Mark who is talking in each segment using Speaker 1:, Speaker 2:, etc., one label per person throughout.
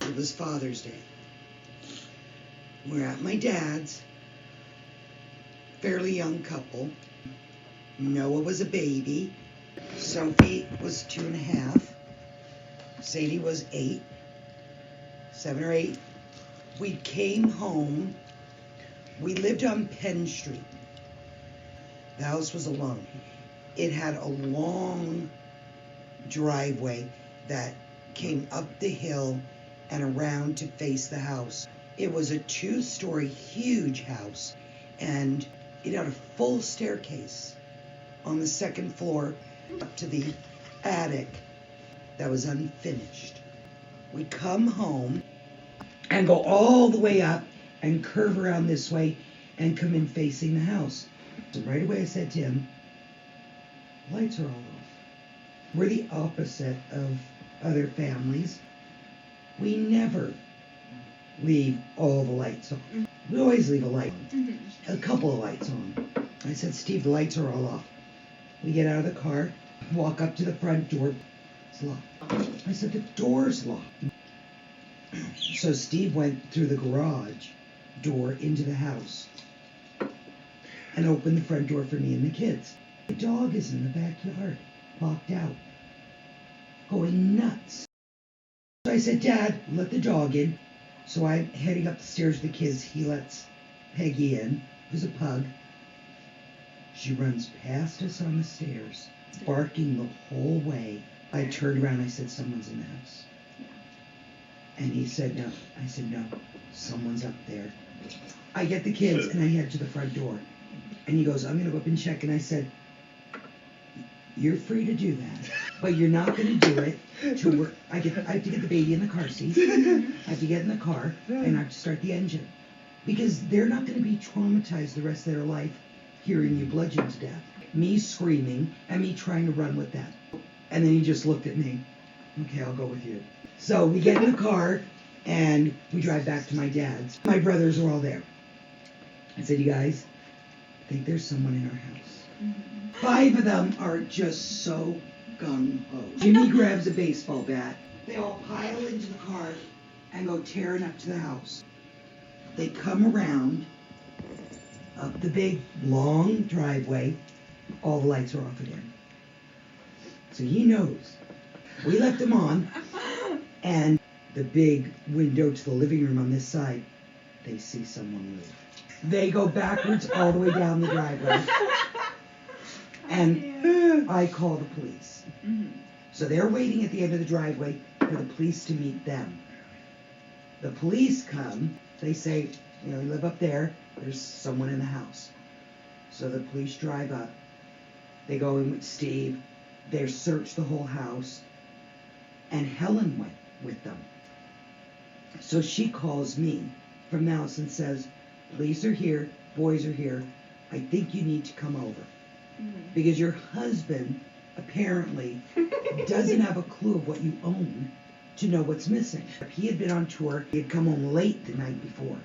Speaker 1: It was Father's Day. We're at my dad's, fairly young couple. Noah was a baby. Sophie was 2.5. Sadie was 8, 7 or 8. We came home. We lived on Penn Street. The house was alone. It had a long driveway that came up the hill and around to face the house. It was a 2-story huge house, and it had a full staircase on the second floor up to the attic that was unfinished. We come home and go all the way up and curve around this way and come in facing the house. So right away I said to him, lights are all off. We're the opposite of other families. We never leave all the lights on. We always leave a light on, a couple of lights on. I said, Steve, the lights are all off. We get out of the car, walk up to the front door. It's locked. I said, the door's locked. So Steve went through the garage door into the house and opened the front door for me and the kids. The dog is in the backyard, locked out, going nuts. So I said, Dad, let the dog in. So I'm heading up the stairs with the kids. He lets Peggy in, who's a pug. She runs past us on the stairs, barking the whole way. I turned around and I said, someone's in the house. And he said, no. I said, no, someone's up there. I get the kids and I head to the front door. And he goes, I'm going to go up and check. And I said, you're free to do that, but you're not going to do it till I have to get the baby in the car seat. I have to get in the car and I have to start the engine. Because they're not going to be traumatized the rest of their life hearing you bludgeon to death. Me screaming and me trying to run with that. And then he just looked at me. Okay, I'll go with you. So we get in the car and we drive back to my dad's. My brothers are all there. I said, you guys, I think there's someone in our house. Mm-hmm. 5 of them are just so gung-ho. Jimmy grabs a baseball bat. They all pile into the car and go tearing up to the house. They come around up the big, long driveway. All the lights are off again. So he knows. We left them on, and the big window to the living room on this side, they see someone move. They go backwards all the way down the driveway. And I call the police. So they're waiting at the end of the driveway for the police to meet them. The police come. They say, you live up there. There's someone in the house. So the police drive up. They go in with Steve. They search the whole house. And Helen went with them. So she calls me from the house and says, police are here. Boys are here. I think you need to come over. Because your husband apparently doesn't have a clue of what you own to know what's missing. He had been on tour. He had come home late the night before.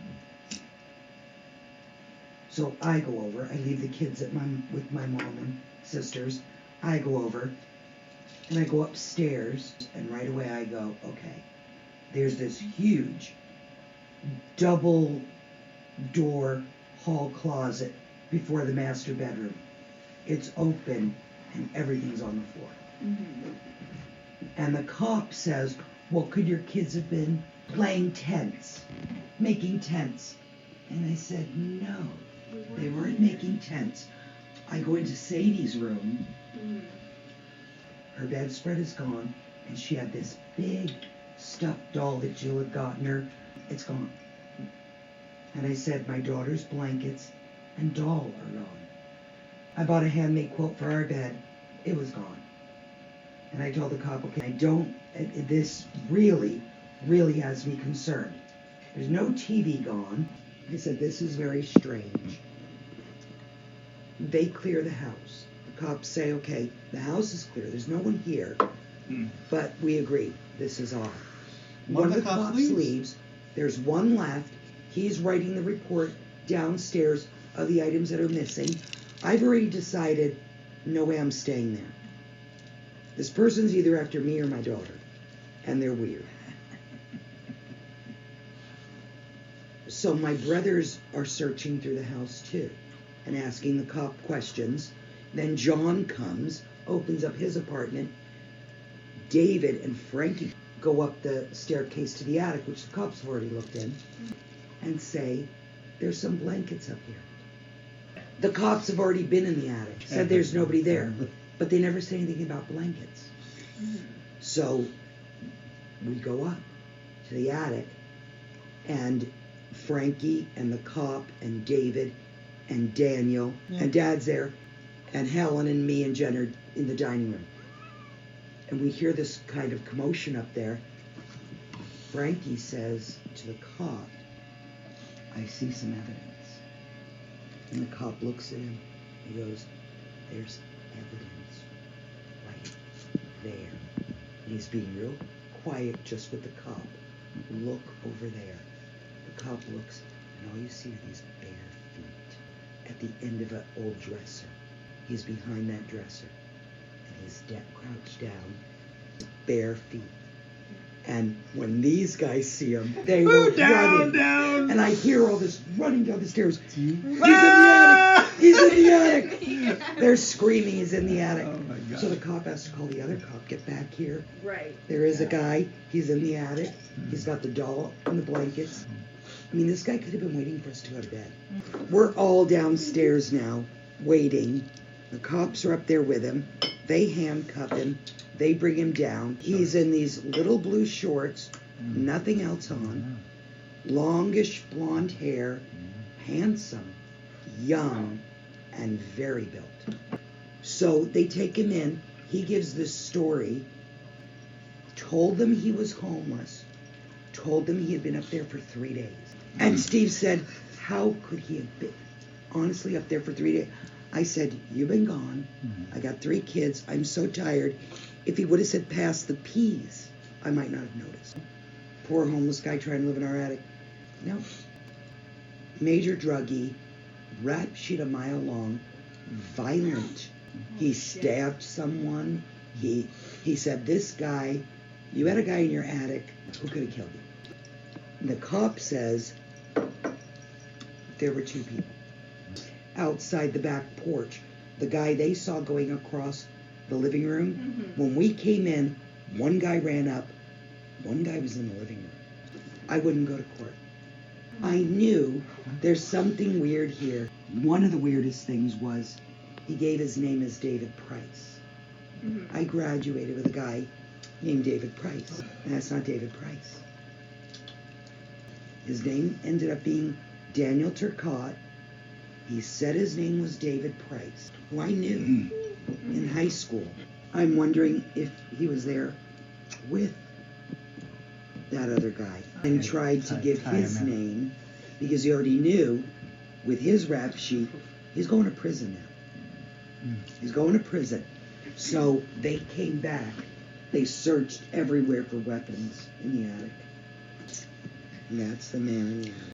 Speaker 1: So I go over. I leave the kids with my mom and sisters. I go over and I go upstairs, and right away I go, okay, there's this huge double door hall closet before the master bedroom. It's open and everything's on the floor. Mm-hmm. And the cop says, well, could your kids have been playing tents, making tents? And I said, no, they weren't making tents. I go into Sadie's room. Her bedspread is gone, and she had this big stuffed doll that Jill had gotten her. It's gone. And I said, my daughter's blankets and doll are gone. I bought a handmade quilt for our bed. It was gone. And I told the cop, okay, this really, really has me concerned. There's no TV gone. I said, this is very strange. They clear the house. The cops say, okay, the house is clear. There's no one here, but we agree, this is off. One of the cops leaves. There's one left. He's writing the report downstairs of the items that are missing. I've already decided, no way I'm staying there. This person's either after me or my daughter, and they're weird. So my brothers are searching through the house too, and asking the cop questions. Then John comes, opens up his apartment. David and Frankie go up the staircase to the attic, which the cops have already looked in, and say, there's some blankets up here. The cops have already been in the attic, said there's nobody there, but they never say anything about blankets. So we go up to the attic, and Frankie and the cop and David and Daniel and Dad's there, and Helen and me and Jen are in the dining room. And we hear this kind of commotion up there. Frankie says to the cop, I see some evidence. And the cop looks at him. He goes, there's evidence right there. And he's being real quiet just with the cop. Look over there. The cop looks, and all you see are these bare feet at the end of an old dresser. He's behind that dresser. And he's crouched down, bare feet. And when these guys see him, they were running. And I hear all this running down the stairs. He's in the attic! He's in the attic! They're screaming, he's in the attic.
Speaker 2: Oh my God.
Speaker 1: So the cop has to call the other cop, get back here.
Speaker 3: Right.
Speaker 1: There is a guy, he's in the attic. He's got the doll and the blankets. I mean, this guy could have been waiting for us to go to bed. We're all downstairs now, waiting. The cops are up there with him. They handcuff him. They bring him down. He's in these little blue shorts, nothing else on, longish blonde hair, handsome, young, and very built. So they take him in. He gives this story, told them he was homeless, told them he had been up there for 3 days. And Steve said, how could he have been honestly up there for 3 days? I said, you've been gone. I got 3 kids. I'm so tired. If he would have said pass the peas, I might not have noticed. Poor homeless guy trying to live in our attic. No. Major druggie, rap sheet a mile long, violent. He stabbed someone. He said, this guy, you had a guy in your attic who could have killed you. And the cop says there were 2 people outside the back porch. The guy they saw going across the living room. When we came in, one guy ran up, one guy was in the living room. I wouldn't go to court. I knew there's something weird here. One of the weirdest things was he gave his name as David Price. I graduated with a guy named David Price, and that's not David Price. His name ended up being Daniel Turcotte. He said his name was David Price, who I knew in high school. I'm wondering if he was there with that other guy and tried to give his name because he already knew with his rap sheet, he's going to prison now. He's going to prison. So they came back. They searched everywhere for weapons in the attic. And that's the man in the attic.